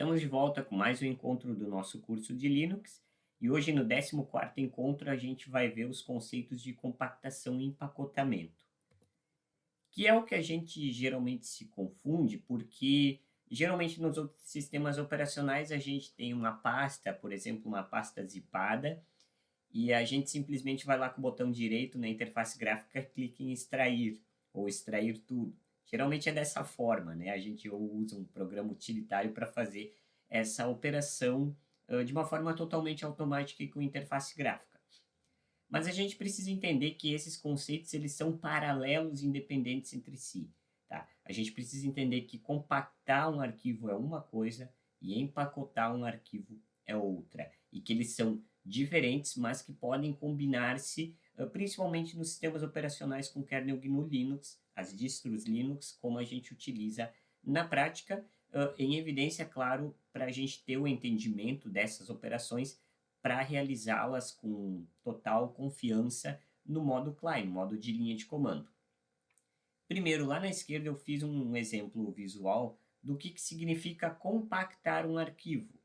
Estamos de volta com mais um encontro do nosso curso de Linux e hoje no 14º encontro a gente vai ver os conceitos de compactação e empacotamento, que é o que a gente geralmente se confunde porque geralmente nos outros sistemas operacionais a gente tem uma pasta, por exemplo, uma pasta zipada, e a gente simplesmente vai lá com o botão direito na interface gráfica, clica em extrair ou extrair tudo. Geralmente é dessa forma, né? A gente usa um programa utilitário para fazer essa operação de uma forma totalmente automática e com interface gráfica. Mas a gente precisa entender que esses conceitos eles são paralelos e independentes entre si. Tá? A gente precisa entender que compactar um arquivo é uma coisa e empacotar um arquivo é outra. E que eles são diferentes, mas que podem combinar-se, principalmente nos sistemas operacionais com kernel GNU Linux, as distros Linux, como a gente utiliza na prática, em evidência, claro, para a gente ter o entendimento dessas operações para realizá-las com total confiança no modo CLI, no modo de linha de comando. Primeiro, lá na esquerda eu fiz um exemplo visual do que significa compactar um arquivo.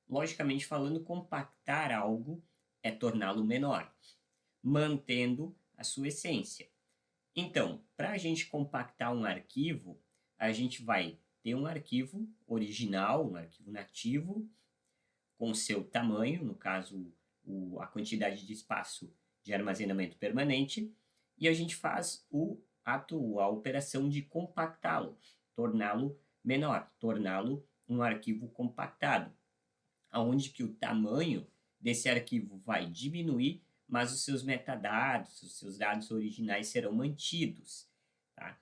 Logicamente falando, compactar algo é torná-lo menor, mantendo a sua essência. Então, para a gente compactar um arquivo, a gente vai ter um arquivo original, um arquivo nativo, com seu tamanho, no caso, a quantidade de espaço de armazenamento permanente, e a gente faz a operação de compactá-lo, torná-lo menor, torná-lo um arquivo compactado, onde que o tamanho desse arquivo vai diminuir, mas os seus metadados, os seus dados originais serão mantidos. Tá?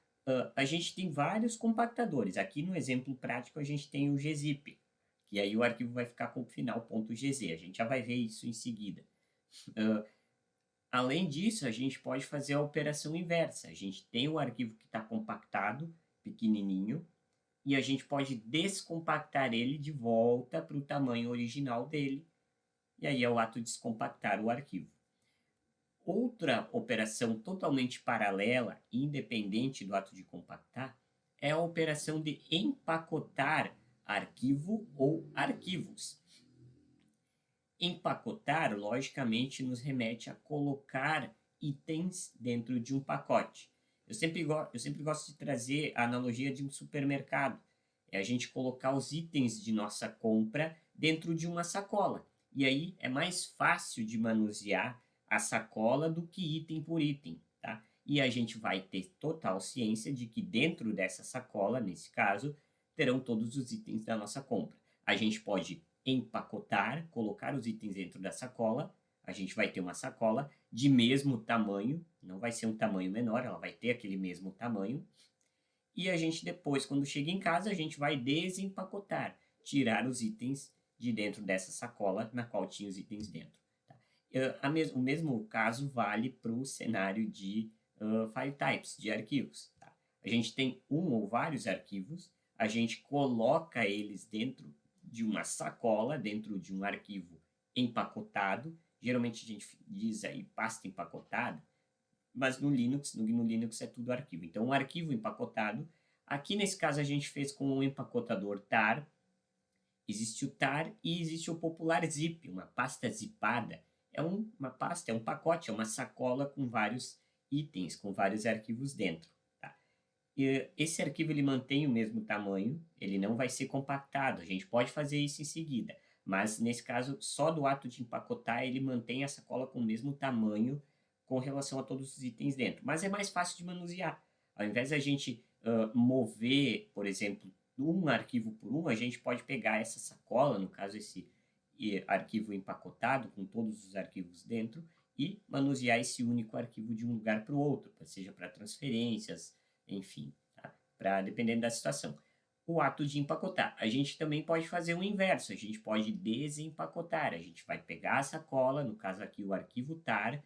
A gente tem vários compactadores. Aqui no exemplo prático a gente tem o gzip, que aí o arquivo vai ficar com o final .gz. A gente já vai ver isso em seguida. Além disso, a gente pode fazer a operação inversa. A gente tem o arquivo que está compactado, pequenininho, e a gente pode descompactar ele de volta para o tamanho original dele, e aí é o ato de descompactar o arquivo. Outra operação totalmente paralela e independente do ato de compactar é a operação de empacotar arquivo ou arquivos. Empacotar, logicamente, nos remete a colocar itens dentro de um pacote. Eu sempre gosto de trazer a analogia de um supermercado. É a gente colocar os itens de nossa compra dentro de uma sacola. E aí é mais fácil de manusear a sacola do que item por item. Tá? E a gente vai ter total ciência de que dentro dessa sacola, nesse caso, terão todos os itens da nossa compra. A gente pode empacotar, colocar os itens dentro da sacola. A gente vai ter uma sacola de mesmo tamanho, não vai ser um tamanho menor, ela vai ter aquele mesmo tamanho. E a gente depois, quando chega em casa, a gente vai desempacotar, tirar os itens de dentro dessa sacola na qual tinha os itens dentro. Tá? O mesmo caso vale para o cenário de file types, de arquivos. Tá? A gente tem um ou vários arquivos, a gente coloca eles dentro de uma sacola, dentro de um arquivo empacotado. Geralmente a gente diz aí pasta empacotada, mas no Linux, no GNU Linux é tudo arquivo. Então, um arquivo empacotado, aqui nesse caso a gente fez com o empacotador tar. Existe o tar e existe o popular zip, uma pasta zipada. É uma pasta, é um pacote, é uma sacola com vários itens, com vários arquivos dentro. Tá? E esse arquivo ele mantém o mesmo tamanho, ele não vai ser compactado. A gente pode fazer isso em seguida, mas nesse caso, só do ato de empacotar, ele mantém a sacola com o mesmo tamanho com relação a todos os itens dentro. Mas é mais fácil de manusear. Ao invés de a gente mover, por exemplo, um arquivo por um, a gente pode pegar essa sacola, no caso esse arquivo empacotado, com todos os arquivos dentro, e manusear esse único arquivo de um lugar para o outro, seja para transferências, enfim, tá? Dependendo da situação. O ato de empacotar. A gente também pode fazer o inverso, a gente pode desempacotar, a gente vai pegar a sacola, no caso aqui o arquivo tar,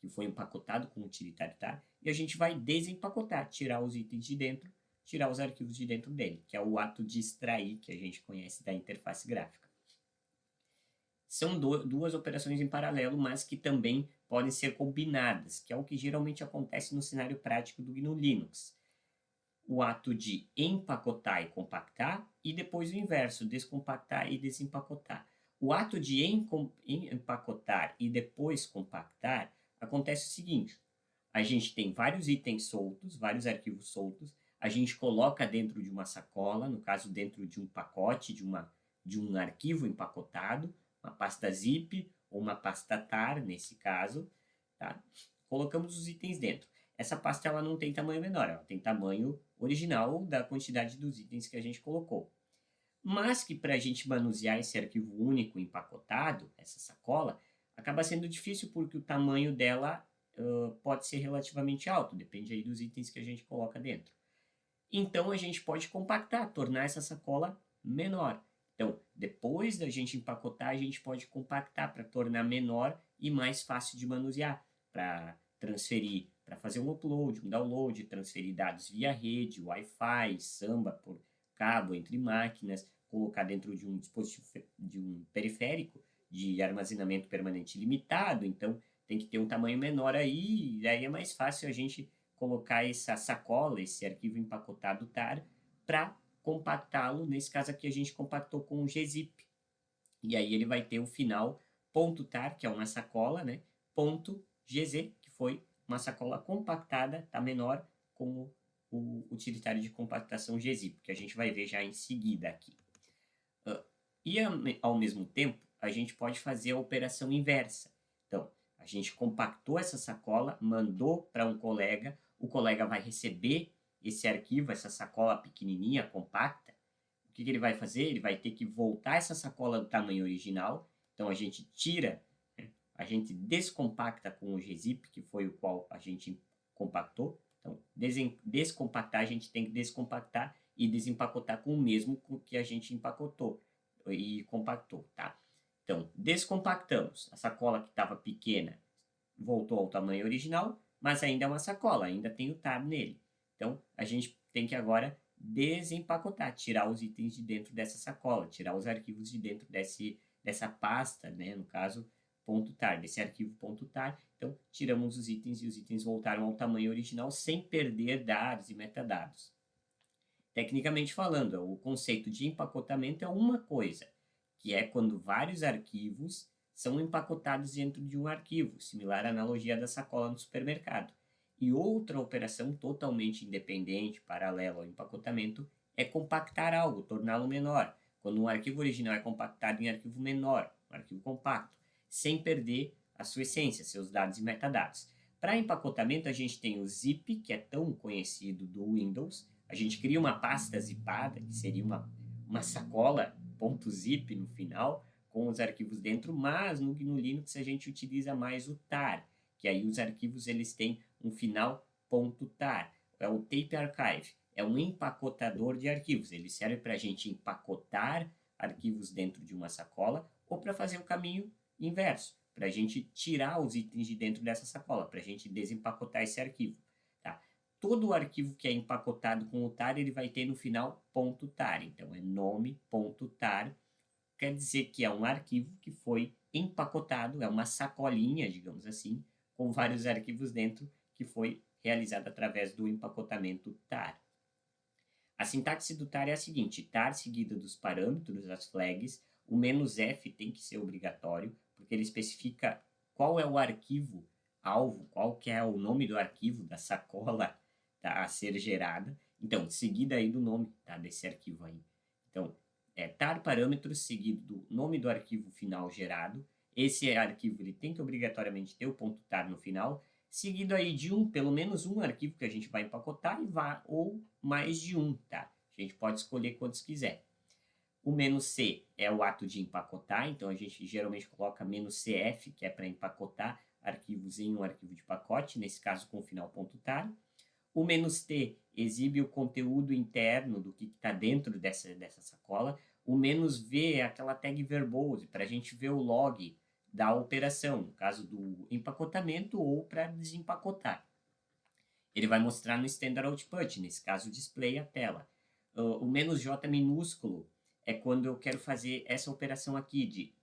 que foi empacotado com o utilitário tar, e a gente vai desempacotar, tirar os itens de dentro, tirar os arquivos de dentro dele, que é o ato de extrair que a gente conhece da interface gráfica. São duas operações em paralelo, mas que também podem ser combinadas, que é o que geralmente acontece no cenário prático do GNU Linux. o ato de empacotar e compactar, e depois o inverso, descompactar e desempacotar. O ato de empacotar e depois compactar acontece o seguinte: a gente tem vários itens soltos, vários arquivos soltos, a gente coloca dentro de uma sacola, no caso dentro de um pacote, de um arquivo empacotado, uma pasta zip ou uma pasta tar, nesse caso, tá? Colocamos os itens dentro. Essa pasta ela não tem tamanho menor, ela tem tamanho original da quantidade dos itens que a gente colocou. Mas que para a gente manusear esse arquivo único empacotado, essa sacola, acaba sendo difícil porque o tamanho dela pode ser relativamente alto, depende aí dos itens que a gente coloca dentro. Então a gente pode compactar, tornar essa sacola menor. Então, depois da gente empacotar, a gente pode compactar para tornar menor e mais fácil de manusear, para transferir, para fazer um upload, um download, transferir dados via rede, Wi-Fi, samba por cabo entre máquinas, colocar dentro de um dispositivo, de um periférico de armazenamento permanente limitado. Então, tem que ter um tamanho menor aí, e aí é mais fácil a gente colocar essa sacola, esse arquivo empacotado tar, para compactá-lo. Nesse caso aqui a gente compactou com o gzip. E aí ele vai ter o final .tar, que é uma sacola, né? .gz, que foi uma sacola compactada, tá menor, com o utilitário de compactação gzip, que a gente vai ver já em seguida aqui. E ao mesmo tempo, a gente pode fazer a operação inversa. Então, a gente compactou essa sacola, mandou para um colega, o colega vai receber esse arquivo, essa sacola pequenininha, compacta. O que ele vai fazer? Ele vai ter que voltar essa sacola do tamanho original. Então, a gente tira, a gente descompacta com o gzip, que foi o qual a gente compactou. Então, descompactar, a gente tem que descompactar e desempacotar com o mesmo que a gente empacotou e compactou, tá? Então, descompactamos. A sacola que estava pequena voltou ao tamanho original, mas ainda é uma sacola, ainda tem o tar nele. Então, a gente tem que agora desempacotar, tirar os itens de dentro dessa sacola, tirar os arquivos de dentro dessa pasta, né? No caso, .tar, desse arquivo .tar. Então, tiramos os itens e os itens voltaram ao tamanho original sem perder dados e metadados. Tecnicamente falando, o conceito de empacotamento é uma coisa, que é quando vários arquivos são empacotados dentro de um arquivo, similar à analogia da sacola no supermercado. E outra operação totalmente independente, paralela ao empacotamento, é compactar algo, torná-lo menor, quando um arquivo original é compactado em arquivo menor, um arquivo compacto, sem perder a sua essência, seus dados e metadados. Para empacotamento, a gente tem o zip, que é tão conhecido do Windows. A gente cria uma pasta zipada, que seria uma sacola .zip no final, com os arquivos dentro, mas no GNU Linux a gente utiliza mais o tar, que aí os arquivos eles têm um final .tar, é o Tape Archive, é um empacotador de arquivos, ele serve para a gente empacotar arquivos dentro de uma sacola ou para fazer o caminho inverso, para a gente tirar os itens de dentro dessa sacola, para a gente desempacotar esse arquivo. Tá? Todo o arquivo que é empacotado com o tar, ele vai ter no final .tar, então é nome.tar, quer dizer que é um arquivo que foi empacotado, é uma sacolinha, digamos assim, com vários arquivos dentro, que foi realizado através do empacotamento tar. A sintaxe do tar é a seguinte: tar seguida dos parâmetros, as flags, o "-f" tem que ser obrigatório, porque ele especifica qual é o arquivo alvo, qual que é o nome do arquivo da sacola tá, a ser gerada. Então, seguida aí do nome tá, desse arquivo aí. Então, tar parâmetros seguido do nome do arquivo final gerado. Esse arquivo ele tem que obrigatoriamente ter o .tar no final, seguido aí de pelo menos um arquivo que a gente vai empacotar ou mais de um, tá? A gente pode escolher quantos quiser. O "-c" é o ato de empacotar, então a gente geralmente coloca "-cf", que é para empacotar arquivos em um arquivo de pacote, nesse caso com o final .tar. O "-t" exibe o conteúdo interno do que está dentro dessa sacola. O "-v" é aquela tag verbose, para a gente ver o log da operação, no caso do empacotamento ou para desempacotar. Ele vai mostrar no Standard Output, nesse caso display a tela. O "-j" minúsculo é quando eu quero fazer essa operação aqui de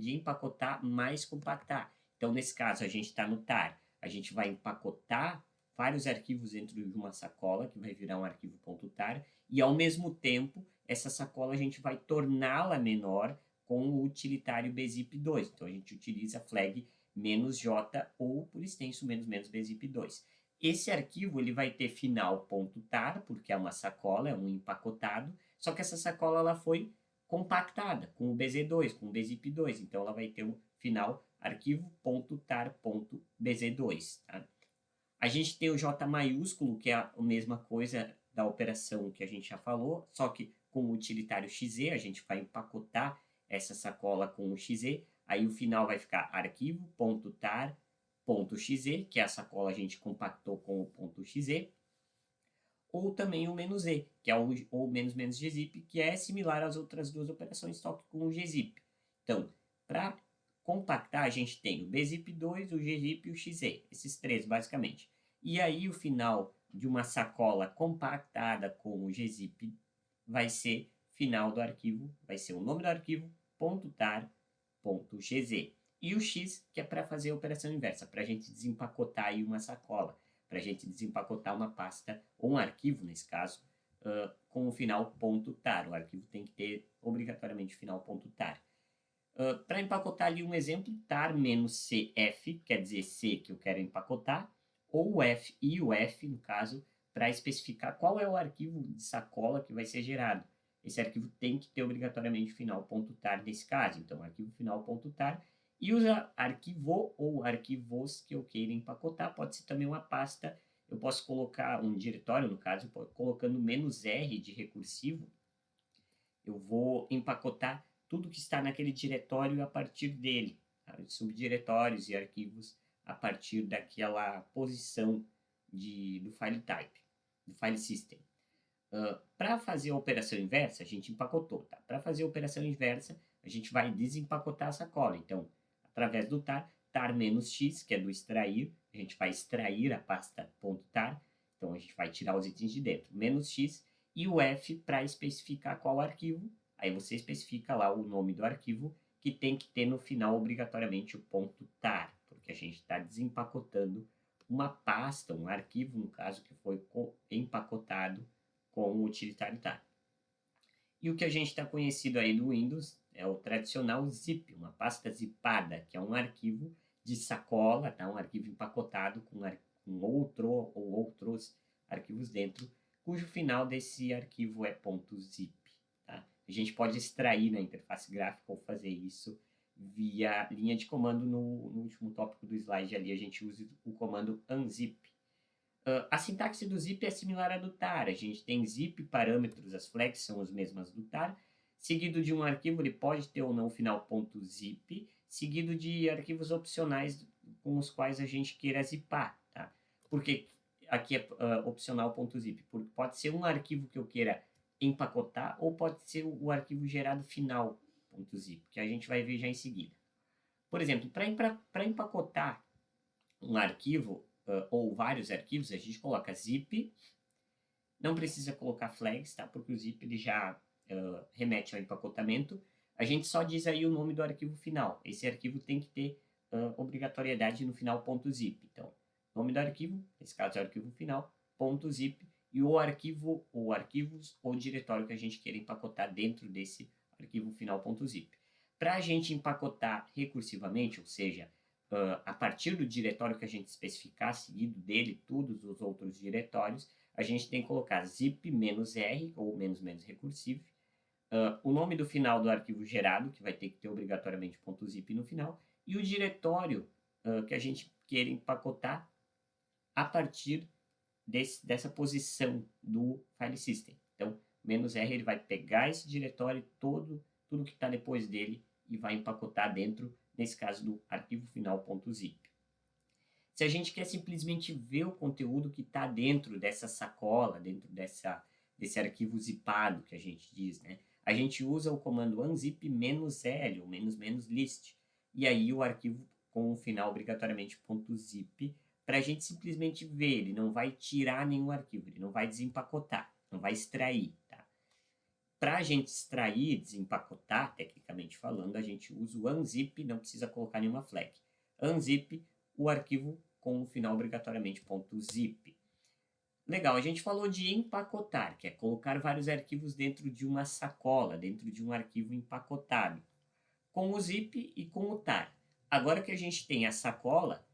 empacotar mais compactar. Então, nesse caso, a gente está no tar, a gente vai empacotar vários arquivos dentro de uma sacola, que vai virar um arquivo .tar, e ao mesmo tempo, essa sacola a gente vai torná-la menor com o utilitário bzip2. Então, a gente utiliza a flag "-j" ou, por extenso, "-bzip2". Esse arquivo ele vai ter final.tar, porque é uma sacola, é um empacotado, só que essa sacola ela foi compactada com o bz2, com o bzip2. Então, ela vai ter um final arquivo.tar.bz2. Tá? A gente tem o J maiúsculo, que é a mesma coisa da operação que a gente já falou, só que com o utilitário XZ, a gente vai empacotar essa sacola com o XZ, aí o final vai ficar arquivo.tar.xz, que é a sacola a gente compactou com o .xz, ou também o "-e", que é o "-gzip", que é similar às outras duas operações, só que com o gzip. Então, para compactar, a gente tem o bzip2, o gzip e o xz, esses três, basicamente. E aí, o final de uma sacola compactada com o gzip vai ser final do arquivo, vai ser o nome do arquivo, .tar.gz. E o x, que é para fazer a operação inversa, para a gente desempacotar aí uma sacola, para a gente desempacotar uma pasta, ou um arquivo, nesse caso, com o final .tar. O arquivo tem que ter, obrigatoriamente, o final .tar. Para empacotar ali um exemplo, tar-cf, quer dizer C que eu quero empacotar, ou o F, e o F, no caso, para especificar qual é o arquivo de sacola que vai ser gerado. Esse arquivo tem que ter obrigatoriamente final .tar nesse caso. Então, arquivo final .tar. E o arquivo ou arquivos que eu queira empacotar pode ser também uma pasta. Eu posso colocar um diretório, no caso, colocando "-r" de recursivo. Eu vou empacotar tudo que está naquele diretório a partir dele, tá? Subdiretórios e arquivos a partir daquela posição do file type, do file system. Para fazer a operação inversa, a gente empacotou. Tá? Para fazer a operação inversa, a gente vai desempacotar a sacola. Então, através do tar-x, que é do extrair, a gente vai extrair a pasta .tar. Então, a gente vai tirar os itens de dentro. "-x", e o F para especificar qual arquivo. Aí você especifica lá o nome do arquivo, que tem que ter no final, obrigatoriamente, o .tar, porque a gente está desempacotando uma pasta, um arquivo, no caso, que foi empacotado com o utilitário tar. E o que a gente está conhecido aí do Windows é o tradicional zip, uma pasta zipada, que é um arquivo de sacola, tá? Um arquivo empacotado com outro ou outros arquivos dentro, cujo final desse arquivo é .zip. Tá? A gente pode extrair na interface gráfica ou fazer isso via linha de comando. No último tópico do slide ali, a gente usa o comando unzip. A sintaxe do zip é similar à do tar. A gente tem zip, parâmetros, as flags são as mesmas do tar. Seguido de um arquivo, ele pode ter ou não o final .zip, seguido de arquivos opcionais com os quais a gente queira zipar. Tá? Porque aqui é opcional .zip, porque pode ser um arquivo que eu queira empacotar ou pode ser o arquivo gerado final .zip, que a gente vai ver já em seguida. Por exemplo, para empacotar um arquivo ou vários arquivos, a gente coloca zip, não precisa colocar flags, tá? Porque o zip ele já remete ao empacotamento. A gente só diz aí o nome do arquivo final. Esse arquivo tem que ter obrigatoriedade no final .zip. Então, nome do arquivo, nesse caso é o arquivo final, .zip, e o arquivo, ou arquivos, ou diretório que a gente queira empacotar dentro desse arquivo final .zip. Para a gente empacotar recursivamente, ou seja, a partir do diretório que a gente especificar, seguido dele, todos os outros diretórios, a gente tem que colocar zip "-r", ou "-" recursive, o nome do final do arquivo gerado, que vai ter que ter obrigatoriamente .zip no final, e o diretório que a gente queira empacotar a partir dessa posição do file system. Então, "-r" ele vai pegar esse diretório todo, tudo que está depois dele, e vai empacotar dentro, nesse caso, do arquivo final .zip. Se a gente quer simplesmente ver o conteúdo que está dentro dessa sacola, dentro desse arquivo zipado que a gente diz, né? A gente usa o comando unzip "-l", ou "-list", e aí o arquivo com o final obrigatoriamente .zip, para a gente simplesmente ver. Ele não vai tirar nenhum arquivo, ele não vai desempacotar, não vai extrair. Tá? Para a gente extrair, desempacotar, tecnicamente falando, a gente usa o unzip, não precisa colocar nenhuma flag. Unzip o arquivo com o final obrigatoriamente .zip. Legal, a gente falou de empacotar, que é colocar vários arquivos dentro de uma sacola, dentro de um arquivo empacotado, com o zip e com o tar. Agora que a gente tem a sacola,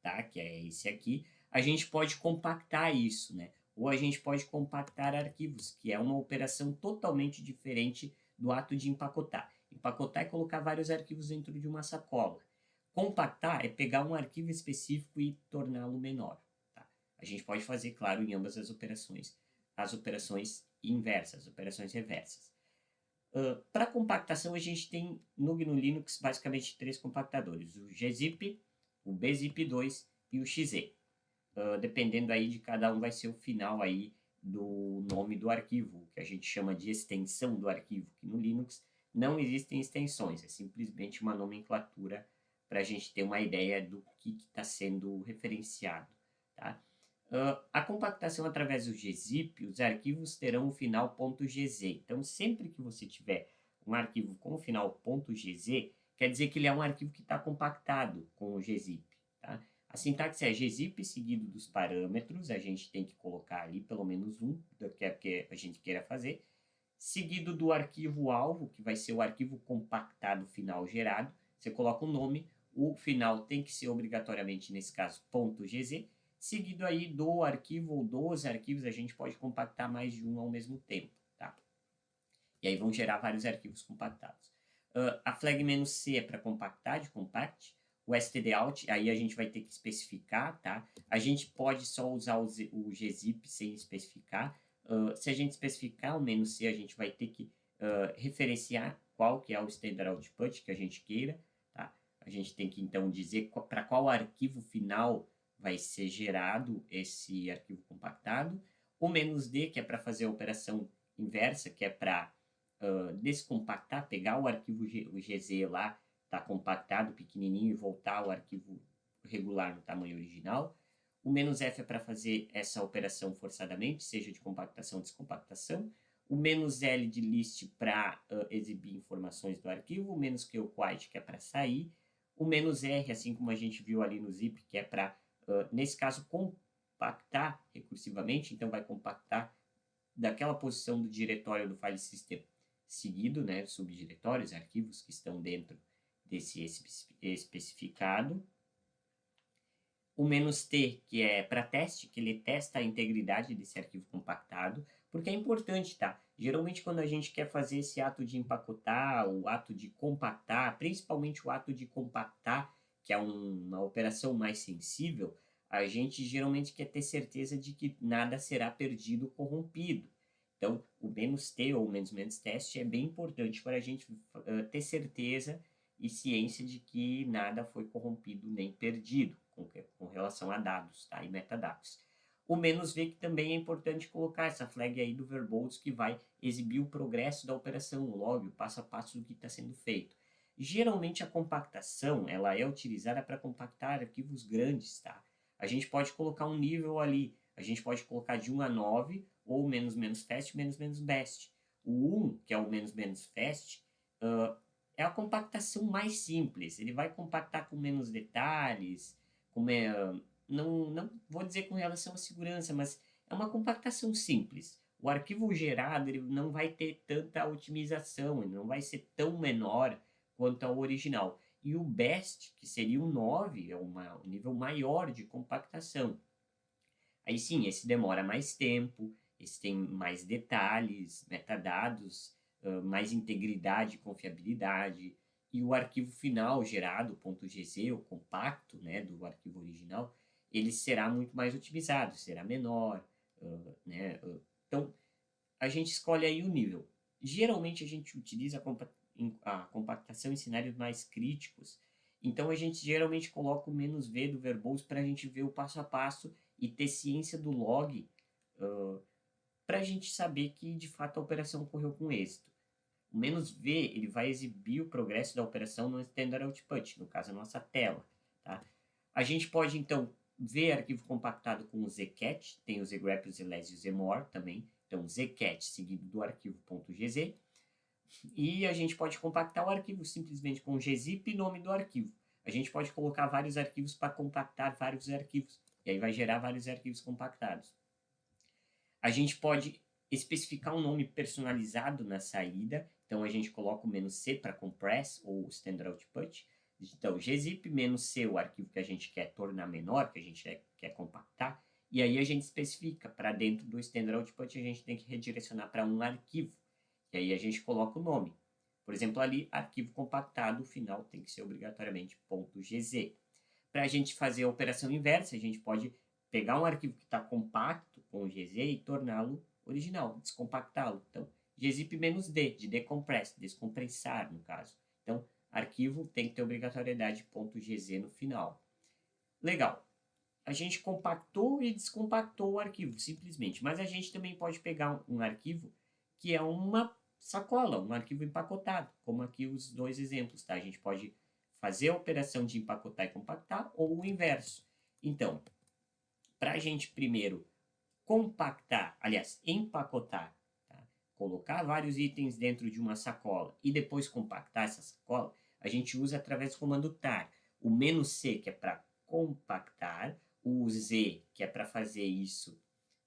tá, que é esse aqui, a gente pode compactar isso, né? Ou a gente pode compactar arquivos, que é uma operação totalmente diferente do ato de empacotar. Empacotar é colocar vários arquivos dentro de uma sacola. Compactar é pegar um arquivo específico e torná-lo menor. Tá? A gente pode fazer, claro, em ambas as operações inversas, as operações reversas. Para compactação, a gente tem no GNU Linux basicamente 3 compactadores: o gzip, o bzip2 e o xe. Dependendo aí de cada um, vai ser o final aí do nome do arquivo, que a gente chama de extensão do arquivo, que no Linux não existem extensões, é simplesmente uma nomenclatura para a gente ter uma ideia do que está sendo referenciado. Tá? A compactação através do gzip, os arquivos terão o final .gz. Então, sempre que você tiver um arquivo com o final .gz, quer dizer que ele é um arquivo que está compactado com o gzip. Tá? A sintaxe é gzip seguido dos parâmetros, a gente tem que colocar ali pelo menos um do que a gente queira fazer, seguido do arquivo-alvo, que vai ser o arquivo compactado final gerado. Você coloca o nome, o final tem que ser obrigatoriamente, nesse caso, .gz, seguido aí do arquivo ou dos arquivos, a gente pode compactar mais de um ao mesmo tempo, tá? E aí vão gerar vários arquivos compactados. A flag "-c é para compactar, de compact. O stdout, aí a gente vai ter que especificar, tá? A gente pode só usar o gzip sem especificar. Se a gente especificar o "-c", a gente vai ter que referenciar qual que é o standard output que a gente queira, tá? A gente tem que, então, dizer para qual arquivo final vai ser gerado esse arquivo compactado. O "-d", que é para fazer a operação inversa, que é para descompactar, pegar o arquivo o gz lá, tá compactado, pequenininho, e voltar ao arquivo regular no tamanho original. O "-f é para fazer essa operação forçadamente, seja de compactação ou descompactação. O "-l de list para exibir informações do arquivo. O "-q quite, que é para sair. O "-r, assim como a gente viu ali no zip, que é para, nesse caso, compactar recursivamente. Então, vai compactar daquela posição do diretório do file system seguido, né, subdiretórios, arquivos que estão dentro desse especificado. O "-t", que é para teste, que ele testa a integridade desse arquivo compactado, porque é importante, tá? Geralmente, quando a gente quer fazer esse ato de empacotar, o ato de compactar, principalmente o ato de compactar, que é uma operação mais sensível, a gente geralmente quer ter certeza de que nada será perdido ou corrompido. Então, o "-t" ou "-test" é bem importante para a gente ter certeza e ciência de que nada foi corrompido nem perdido com relação a dados, tá? E metadados. O "-v", que também é importante colocar essa flag aí do verbose, que vai exibir o progresso da operação, o log, o passo a passo do que está sendo feito. Geralmente a compactação ela é utilizada para compactar arquivos grandes, tá? A gente pode colocar um nível ali, a gente pode colocar de 1 a 9, ou "-fast", "-best". O 1, que é o "-fast", é a compactação mais simples. Ele vai compactar com menos detalhes, não vou dizer com relação à segurança, mas é uma compactação simples. O arquivo gerado ele não vai ter tanta otimização, ele não vai ser tão menor quanto ao original. E o best, que seria o 9, é um nível maior de compactação. Aí sim, esse demora mais tempo, esse tem mais detalhes, metadados, mais integridade e confiabilidade. E o arquivo final gerado, .gz, o compacto, né, do arquivo original, ele será muito mais otimizado, será menor, né? Então, a gente escolhe aí o nível. Geralmente, a gente utiliza a compactação em cenários mais críticos. Então, a gente geralmente coloca o "-v" do verbose para a gente ver o passo a passo e ter ciência do log para a gente saber que, de fato, a operação ocorreu com êxito. O "-v" ele vai exibir o progresso da operação no standard output, no caso, a nossa tela. Tá? A gente pode, então, ver arquivo compactado com o zcat, tem o zgrep, o zles e o zmore também. Então, zcat seguido do arquivo .gz. E a gente pode compactar o arquivo simplesmente com gzip e nome do arquivo. a gente pode colocar vários arquivos para compactar vários arquivos. E aí vai gerar vários arquivos compactados. A gente pode especificar um nome personalizado na saída. Então, a gente coloca o "-c para compress ou standard output. Então, gzip "-c", o arquivo que a gente quer tornar menor, que a gente quer compactar. E aí a gente especifica para dentro do standard output, a gente tem que redirecionar para um arquivo. E aí a gente coloca o nome. Por exemplo, ali, arquivo compactado, o final tem que ser obrigatoriamente .gz. Para a gente fazer a operação inversa, a gente pode pegar um arquivo que está compacto com o gz e torná-lo original, descompactá-lo. Então, gzip-d, de decompress, descompressar, no caso. Então, arquivo tem que ter obrigatoriedade .gz no final. Legal. A gente compactou e descompactou o arquivo, simplesmente. Mas a gente também pode pegar um arquivo que é uma sacola, um arquivo empacotado, como aqui os dois exemplos, tá? A gente pode fazer a operação de empacotar e compactar ou o inverso. Então, para a gente primeiro compactar, aliás, empacotar, tá? Colocar vários itens dentro de uma sacola e depois compactar essa sacola, a gente usa através do comando tar. O "-c", que é para compactar, o "z", que é para fazer isso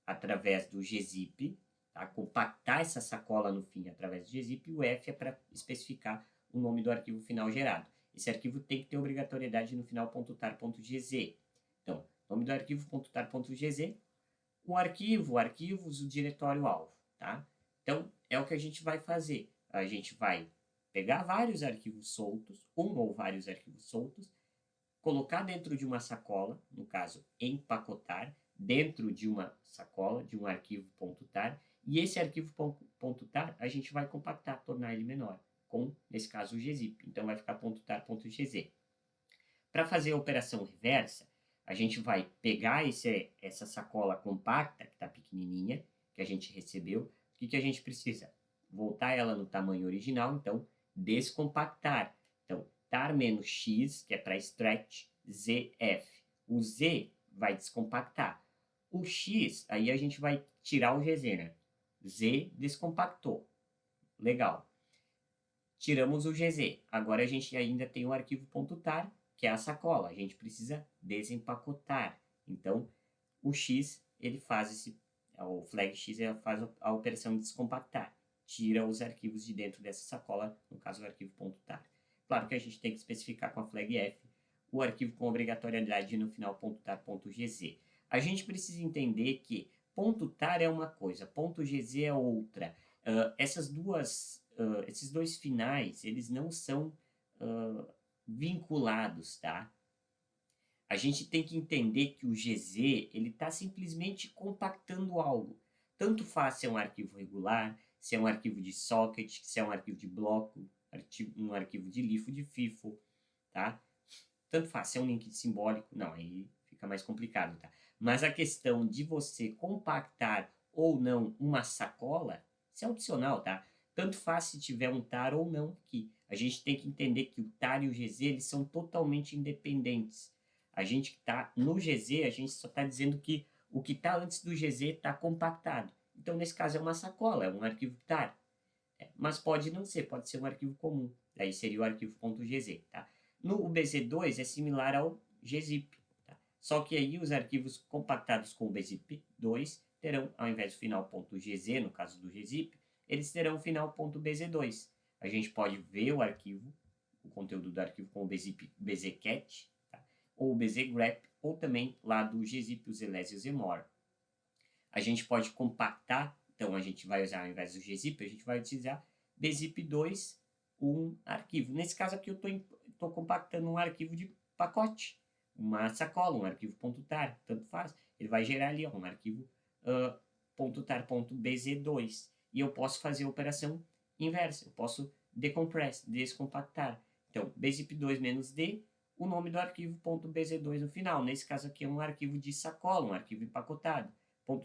através do gzip, tá? Compactar essa sacola no fim através do gzip, e o "f" é para especificar o nome do arquivo final gerado. Esse arquivo tem que ter obrigatoriedade no final .tar.gz. Então, nome do arquivo .tar.gz, o arquivo, arquivos, o diretório-alvo, tá? Então, é o que a gente vai fazer. A gente vai pegar vários arquivos soltos, um ou vários arquivos soltos, colocar dentro de uma sacola, no caso, empacotar, dentro de uma sacola, de um arquivo .tar, e esse arquivo .tar a gente vai compactar, tornar ele menor, com, nesse caso, o gzip. Então, vai ficar .tar.gz. Para fazer a operação reversa, a gente vai pegar essa sacola compacta, que está pequenininha, que a gente recebeu. O que a gente precisa? Voltar ela no tamanho original, então, descompactar. Então, tar-x, que é para stretch, zf. O z vai descompactar. O x, aí a gente vai tirar o gz, né? Z descompactou. Legal. Tiramos o gz. Agora a gente ainda tem o arquivo .tar, que é a sacola. A gente precisa desempacotar. Então, o x, ele faz o flag x faz a operação de descompactar. Tira os arquivos de dentro dessa sacola, no caso o arquivo .tar. Claro que a gente tem que especificar com a flag f o arquivo com obrigatoriedade no final .tar.gz. A gente precisa entender que .tar é uma coisa, .gz é outra. Esses dois finais, eles não são vinculados, tá? A gente tem que entender que o gz, ele está simplesmente compactando algo. Tanto faz se é um arquivo regular, se é um arquivo de socket, se é um arquivo de bloco, um arquivo de LIFO, de FIFO, tá? Tanto faz, se é um link simbólico, não, aí fica mais complicado, tá? Mas a questão de você compactar ou não uma sacola, isso é opcional, tá? Tanto faz se tiver um tar ou não aqui. A gente tem que entender que o tar e o gz, eles são totalmente independentes. A gente que está no gz, a gente só está dizendo que o que está antes do gz está compactado. Então, nesse caso, é uma sacola, é um arquivo tar. Mas pode não ser, pode ser um arquivo comum. Daí seria o arquivo .gz, tá? No BZ2 é similar ao gzip, tá? Só que aí os arquivos compactados com o bzip2 terão, ao invés do final .gz, no caso do gzip, eles terão o final .bz2. A gente pode ver o arquivo, o conteúdo do arquivo com o bzcat, tá? Ou o bzgrep, ou também lá do gzip, o zles e o zmore. A gente pode compactar, então a gente vai usar, ao invés do gzip, a gente vai utilizar bzip2, um arquivo. Nesse caso aqui eu estou compactando um arquivo de pacote, uma sacola, um arquivo .tar, tanto faz. Ele vai gerar ali um arquivo .tar.bz2. E eu posso fazer a operação inversa, eu posso decompress, descompactar. Então, bzip2 menos d, o nome do arquivo .bz2 no final. Nesse caso aqui é um arquivo de sacola, um arquivo empacotado,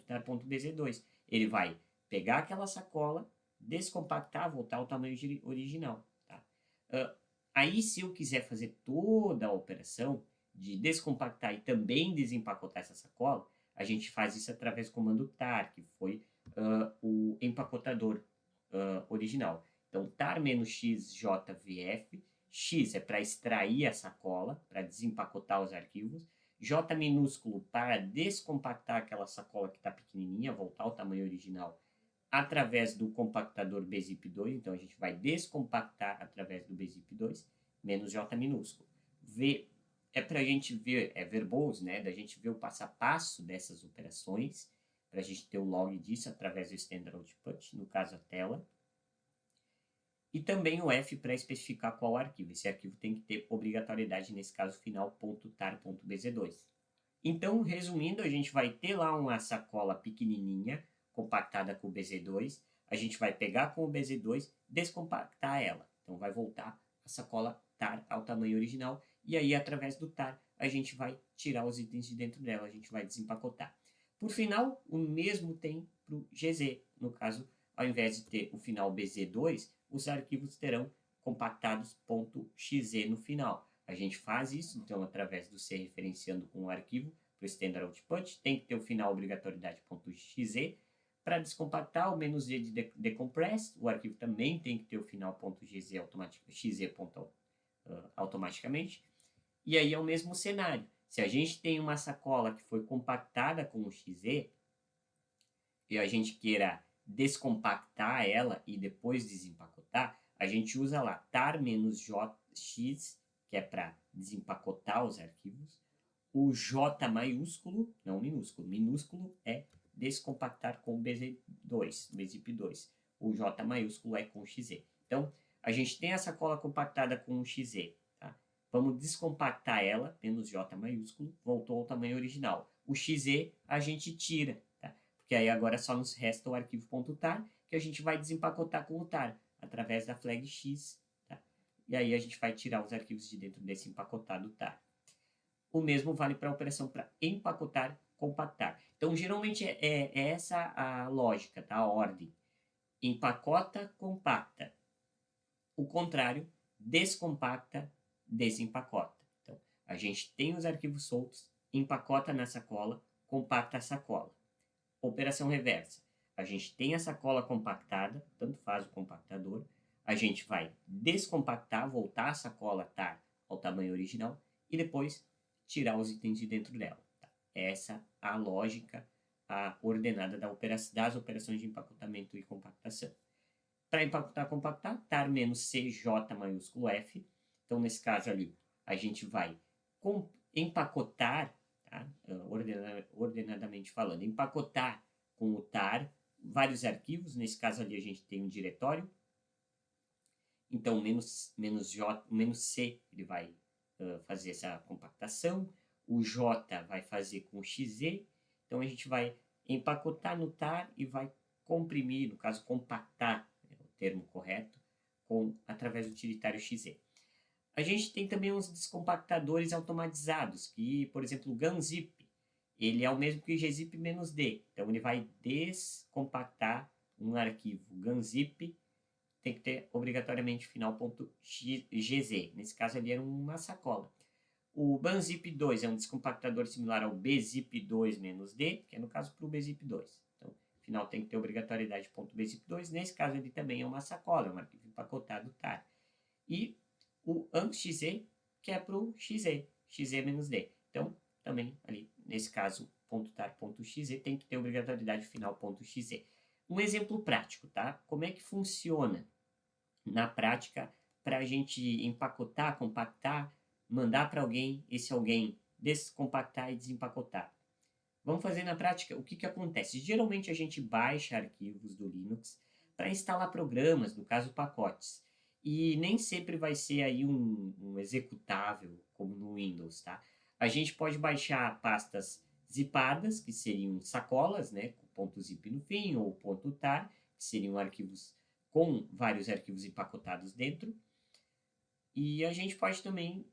.tar.bz2. Ele vai pegar aquela sacola, descompactar, voltar ao tamanho original. Tá? Aí, se eu quiser fazer toda a operação de descompactar e também desempacotar essa sacola, a gente faz isso através do comando tar, que foi o empacotador original. Então, tar-xjvf X é para extrair a sacola, para desempacotar os arquivos. J minúsculo para descompactar aquela sacola que está pequenininha, voltar ao tamanho original através do compactador BZIP2. Então, a gente vai descompactar através do BZIP2, menos J minúsculo. V é para a gente ver, é verbose, né? Da gente ver o passo a passo dessas operações, para a gente ter o log disso através do standard output, no caso a tela. E também o F para especificar qual arquivo. Esse arquivo tem que ter obrigatoriedade, nesse caso final, .tar.bz2. Então, resumindo, a gente vai ter lá uma sacola pequenininha, compactada com o BZ2. A gente vai pegar com o BZ2, descompactar ela. Então, vai voltar a sacola tar ao tamanho original. E aí, através do tar, a gente vai tirar os itens de dentro dela. A gente vai desempacotar. Por final, o mesmo tem para o GZ. No caso, ao invés de ter o final BZ2, os arquivos terão compactados .xz no final. A gente faz isso, então, através do C referenciando com o arquivo para o standard output, tem que ter o final obrigatoriedade .xz. Para descompactar, o menos Z de decompress, o arquivo também tem que ter o final .gz xz automaticamente. E aí é o mesmo cenário. Se a gente tem uma sacola que foi compactada com o XZ, e a gente queira descompactar ela e depois desempacotar, a gente usa lá tar-jx, que é para desempacotar os arquivos. O J maiúsculo, não minúsculo, minúsculo é descompactar com BZ2, BZIP2. O J maiúsculo é com XZ. Então, a gente tem a sacola compactada com o XZ. Tá? Vamos descompactar ela, menos J maiúsculo, voltou ao tamanho original. O XZ a gente tira, tá? Porque aí agora só nos resta o arquivo .tar, que a gente vai desempacotar com o tar, através da flag X. Tá? E aí a gente vai tirar os arquivos de dentro desse empacotado tar. O mesmo vale para a operação para empacotar, compactar. Então, geralmente é essa a lógica, tá? A ordem. Empacota, compacta. O contrário, descompacta, desempacota. Então, a gente tem os arquivos soltos, empacota na sacola, compacta a sacola. Operação reversa. A gente tem a sacola compactada, tanto faz o compactador. A gente vai descompactar, voltar a sacola tar ao tamanho original e depois tirar os itens de dentro dela. Tá? Essa a lógica ordenada das operações de empacotamento e compactação. Para empacotar, compactar, tar menos CJ maiúsculo F. Então, nesse caso ali, a gente vai empacotar, tá? Ordenadamente falando, empacotar com o tar vários arquivos. Nesse caso ali, a gente tem um diretório. Então, menos C, ele vai fazer essa compactação. O J vai fazer com o XZ. Então, a gente vai empacotar no tar e vai comprimir, no caso, compactar, é o termo correto, através do utilitário XZ. A gente tem também uns descompactadores automatizados, que, por exemplo, o gunzip, ele é o mesmo que o gzip menos D. Então, ele vai descompactar um arquivo gunzip, tem que ter obrigatoriamente final.gz. Nesse caso ali era uma sacola. O banzip2 é um descompactador similar ao bzip2-d, que é no caso para o bzip2. Então, final tem que ter obrigatoriedade .bzip2. Nesse caso ele também é uma sacola, é um arquivo empacotado tar. E o amxz, que é para o xz, xz-d. Então, também ali, nesse caso, .tar.xz tem que ter obrigatoriedade final.xz. Um exemplo prático, tá? Como é que funciona na prática para a gente empacotar, compactar, mandar para alguém, esse alguém descompactar e desempacotar. Vamos fazer na prática o que acontece. Geralmente a gente baixa arquivos do Linux para instalar programas, no caso pacotes. E nem sempre vai ser aí um executável como no Windows, tá? A gente pode baixar pastas zipadas, que seriam sacolas, né, com .zip no fim, ou .tar, que seriam arquivos com vários arquivos empacotados dentro. E a gente pode também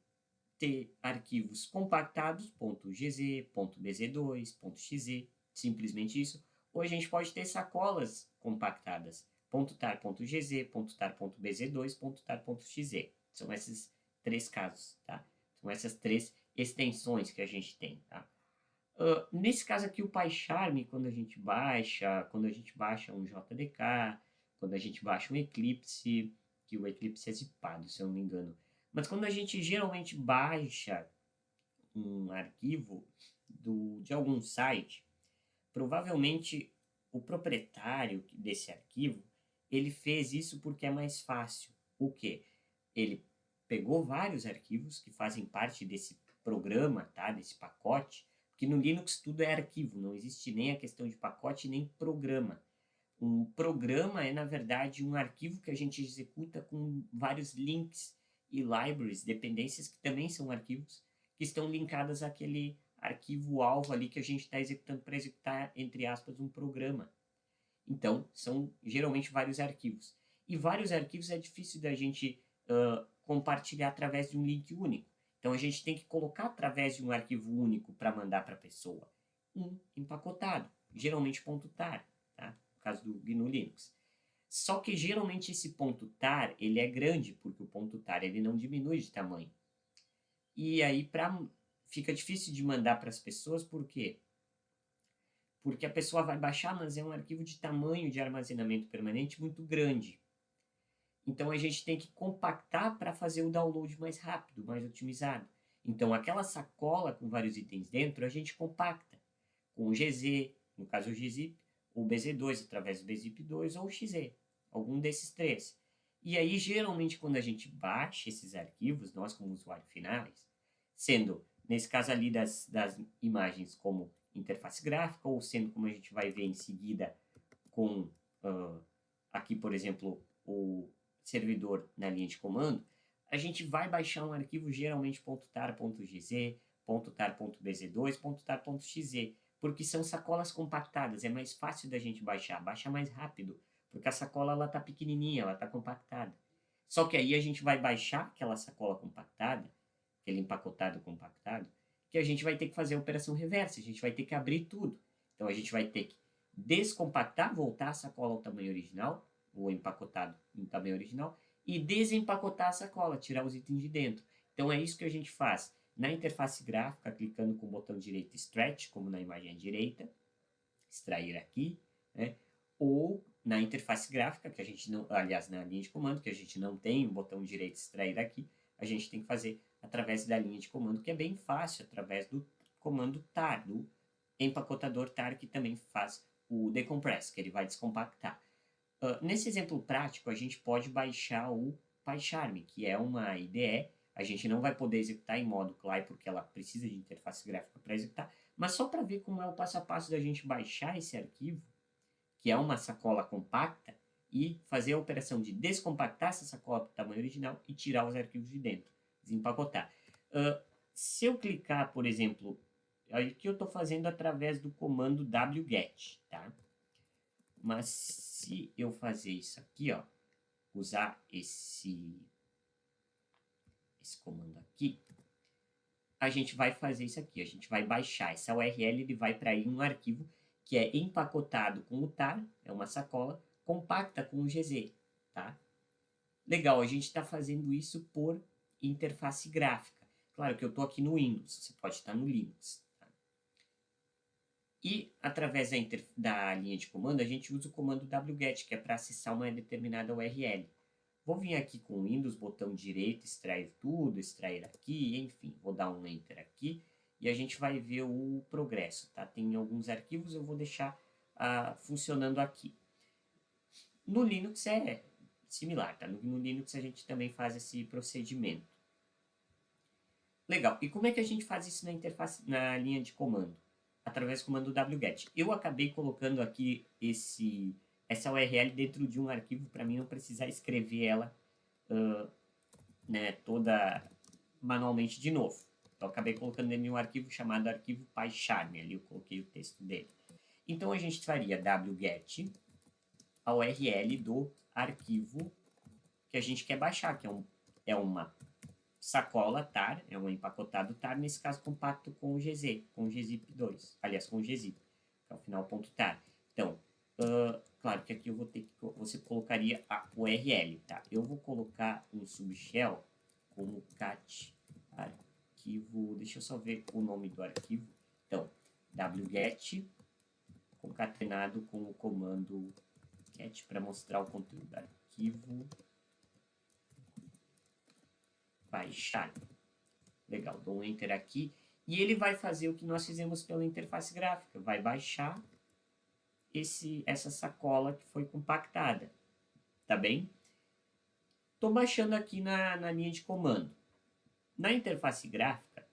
ter arquivos compactados, .gz, .bz2, .xz, simplesmente isso. Ou a gente pode ter sacolas compactadas, .tar.gz, .tar.bz2, .tar.xz. São esses três casos, tá? São essas três extensões que a gente tem, tá? Nesse caso aqui, o PyCharm, quando a gente baixa um JDK, quando a gente baixa um Eclipse, que o Eclipse é zipado, se eu não me engano. Mas quando a gente geralmente baixa um arquivo de algum site, provavelmente o proprietário desse arquivo, ele fez isso porque é mais fácil. O quê? Ele pegou vários arquivos que fazem parte desse programa, tá? Desse pacote, porque no Linux tudo é arquivo, não existe nem a questão de pacote nem programa. Um programa é, na verdade, um arquivo que a gente executa com vários links e libraries, dependências que também são arquivos, que estão linkadas àquele arquivo-alvo ali que a gente está executando para executar, entre aspas, um programa. Então, são geralmente vários arquivos. E vários arquivos é difícil da gente compartilhar através de um link único. Então, a gente tem que colocar através de um arquivo único para mandar para a pessoa um empacotado, geralmente .tar, tá? No caso do GNU Linux. Só que geralmente esse .tar ele é grande, porque o .tar ele não diminui de tamanho. E aí fica difícil de mandar para as pessoas, por quê? Porque a pessoa vai baixar, mas é um arquivo de tamanho de armazenamento permanente muito grande. Então a gente tem que compactar para fazer o download mais rápido, mais otimizado. Então aquela sacola com vários itens dentro, a gente compacta com o GZ, no caso o gzip, ou o BZ2 através do BZIP2 ou o XZ, algum desses três. E aí geralmente quando a gente baixa esses arquivos, nós como usuário finais, sendo nesse caso ali das imagens como interface gráfica, ou sendo como a gente vai ver em seguida com aqui, por exemplo, o servidor na linha de comando, a gente vai baixar um arquivo geralmente .tar.gz, .tar.bz2, .tar.xz, porque são sacolas compactadas, é mais fácil da gente baixar, baixa mais rápido, porque a sacola ela tá pequenininha, ela tá compactada. Só que aí a gente vai baixar aquela sacola compactada, aquele empacotado compactado, que a gente vai ter que fazer a operação reversa, a gente vai ter que abrir tudo. Então a gente vai ter que descompactar, voltar a sacola ao tamanho original, o empacotado no tamanho original, e desempacotar a sacola, tirar os itens de dentro. Então é isso que a gente faz na interface gráfica, clicando com o botão direito Stretch, como na imagem à direita, extrair aqui, né? Ou na interface gráfica, que a gente não, aliás, na linha de comando, que a gente não tem o botão direito extrair aqui, a gente tem que fazer através da linha de comando, que é bem fácil, através do comando tar, do empacotador tar, que também faz o decompress, que ele vai descompactar. Nesse exemplo prático, a gente pode baixar o PyCharm, que é uma IDE. A gente não vai poder executar em modo CLI, porque ela precisa de interface gráfica para executar, mas só para ver como é o passo a passo da gente baixar esse arquivo, que é uma sacola compacta, e fazer a operação de descompactar essa sacola para o tamanho original e tirar os arquivos de dentro, desempacotar. Se eu clicar, por exemplo, aqui eu estou fazendo através do comando wget, tá? Mas se eu fazer isso aqui, ó, usar esse comando aqui, a gente vai fazer isso aqui, a gente vai baixar essa URL, ele vai para aí um arquivo que é empacotado com o tar, é uma sacola, compacta com o GZ, tá? Legal, a gente está fazendo isso por interface gráfica. Claro que eu estou aqui no Windows, você pode estar no Linux. Tá? E através da linha de comando, a gente usa o comando wget, que é para acessar uma determinada URL. Vou vir aqui com o Windows, botão direito, extrair tudo, extrair aqui, enfim, vou dar um Enter aqui e a gente vai ver o progresso, tá? Tem alguns arquivos, eu vou deixar funcionando aqui. No Linux é similar, tá? No Linux a gente também faz esse procedimento. Legal, e como é que a gente faz isso na interface, na linha de comando? Através do comando wget. Eu acabei colocando aqui essa URL dentro de um arquivo para mim não precisar escrever ela né, toda manualmente de novo. Então, acabei colocando dentro de um arquivo chamado arquivo PyCharm. Ali eu coloquei o texto dele. Então, a gente faria wget a URL do arquivo que a gente quer baixar, que é uma sacola tar, é um empacotado tar, nesse caso compacto com o GZ, com o gzip2, aliás, com o gzip, que é o final ponto tar. Então, claro que aqui eu vou ter que, você colocaria a URL, tá? Eu vou colocar um subshell como cat arquivo, deixa eu só ver o nome do arquivo. Então, wget concatenado com o comando cat para mostrar o conteúdo do arquivo baixar. Legal, dou um Enter aqui. E ele vai fazer o que nós fizemos pela interface gráfica. Vai baixar essa sacola que foi compactada. Tá bem? Estou baixando aqui na linha de comando. Na interface gráfica,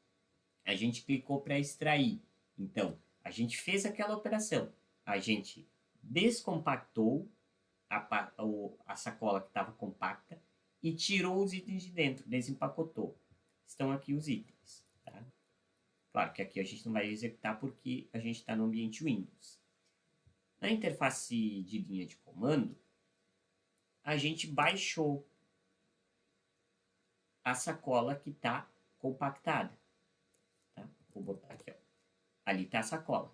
a gente clicou para extrair. Então, a gente fez aquela operação. A gente descompactou a sacola que estava compacta e tirou os itens de dentro, desempacotou. Estão aqui os itens. Tá? Claro que aqui a gente não vai executar porque a gente está no ambiente Windows. Na interface de linha de comando, a gente baixou a sacola que está compactada. Tá? Vou botar aqui. Ó. Ali está a sacola.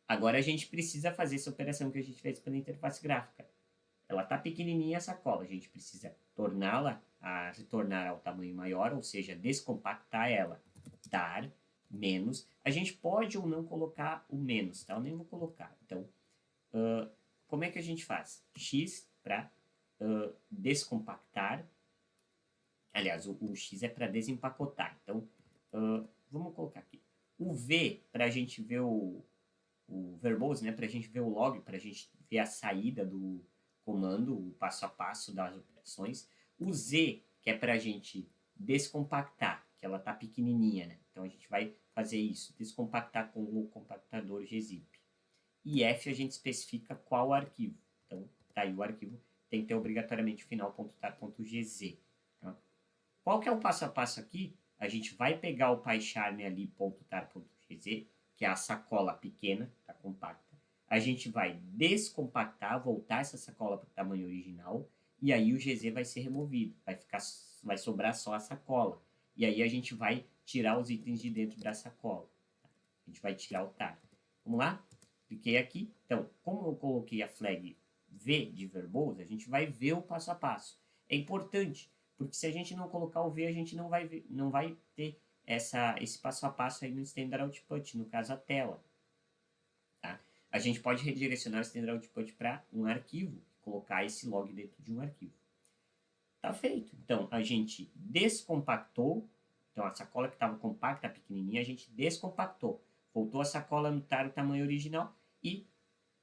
Agora a gente precisa fazer essa operação que a gente fez pela interface gráfica. Ela está pequenininha a sacola. A gente precisa torná-la a retornar ao tamanho maior, ou seja, descompactar ela. Dar menos. A gente pode ou não colocar o menos, tá? Eu nem vou colocar. Então, como é que a gente faz? X para descompactar. Aliás, o X é para desempacotar. Então, vamos colocar aqui. O V, para a gente ver o verbose, né? Para a gente ver o log, para a gente ver a saída do comando, o passo a passo das operações. O Z, que é para a gente descompactar, que ela está pequenininha, né? Então, a gente vai fazer isso, descompactar com o compactador gzip. E F, a gente especifica qual arquivo. Então, tá aí o arquivo, tem que ter obrigatoriamente o final.tar.gz. Tá? Qual que é o passo a passo aqui? A gente vai pegar o PyCharm ali, .tar.gz, que é a sacola pequena, tá compacta. A gente vai descompactar, voltar essa sacola para o tamanho original, e aí o GZ vai ser removido, vai sobrar só a sacola. E aí a gente vai tirar os itens de dentro da sacola. A gente vai tirar o tar. Vamos lá? Cliquei aqui. Então, como eu coloquei a flag V de verbose, a gente vai ver o passo a passo. É importante, porque se a gente não colocar o V, a gente não vai ter esse passo a passo aí no Standard Output, no caso a tela. Tá? A gente pode redirecionar o Standard Output para um arquivo, colocar esse log dentro de um arquivo. Tá feito. Então, a gente descompactou. Então, a sacola que estava compacta, pequenininha, a gente descompactou. Voltou a sacola no tamanho original e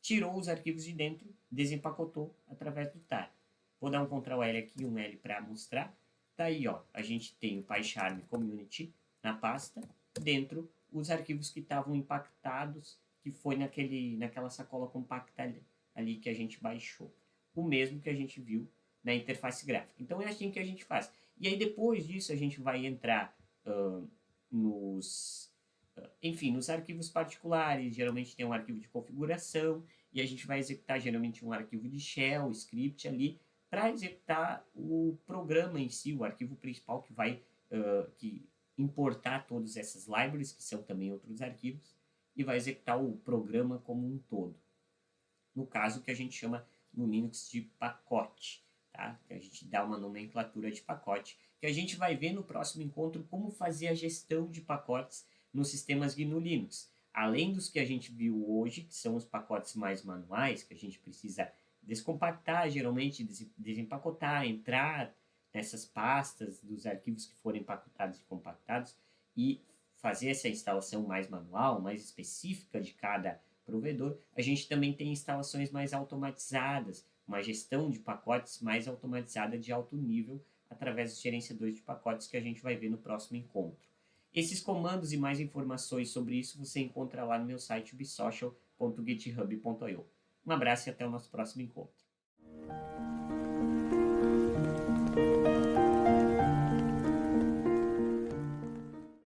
tirou os arquivos de dentro, desempacotou através do tar. Vou dar um Ctrl L aqui, um L para mostrar. Tá aí, ó, a gente tem o PyCharm Community na pasta, dentro os arquivos que estavam impactados, que foi naquela sacola compacta ali que a gente baixou. O mesmo que a gente viu na interface gráfica. Então é assim que a gente faz. E aí depois disso a gente vai entrar nos arquivos particulares. Geralmente tem um arquivo de configuração e a gente vai executar geralmente um arquivo de shell, script ali, para executar o programa em si, o arquivo principal que vai importar todas essas libraries, que são também outros arquivos, e vai executar o programa como um todo. No caso que a gente chama no Linux de pacote. Tá? Que a gente dá uma nomenclatura de pacote, que a gente vai ver no próximo encontro como fazer a gestão de pacotes nos sistemas GNU Linux. Além dos que a gente viu hoje, que são os pacotes mais manuais, que a gente precisa descompactar, geralmente desempacotar, entrar nessas pastas dos arquivos que forem empacotados e compactados e fazer essa instalação mais manual, mais específica de cada provedor. A gente também tem instalações mais automatizadas, uma gestão de pacotes mais automatizada de alto nível através dos gerenciadores de pacotes que a gente vai ver no próximo encontro. Esses comandos e mais informações sobre isso você encontra lá no meu site ubsocial.github.io. Um abraço e até o nosso próximo encontro.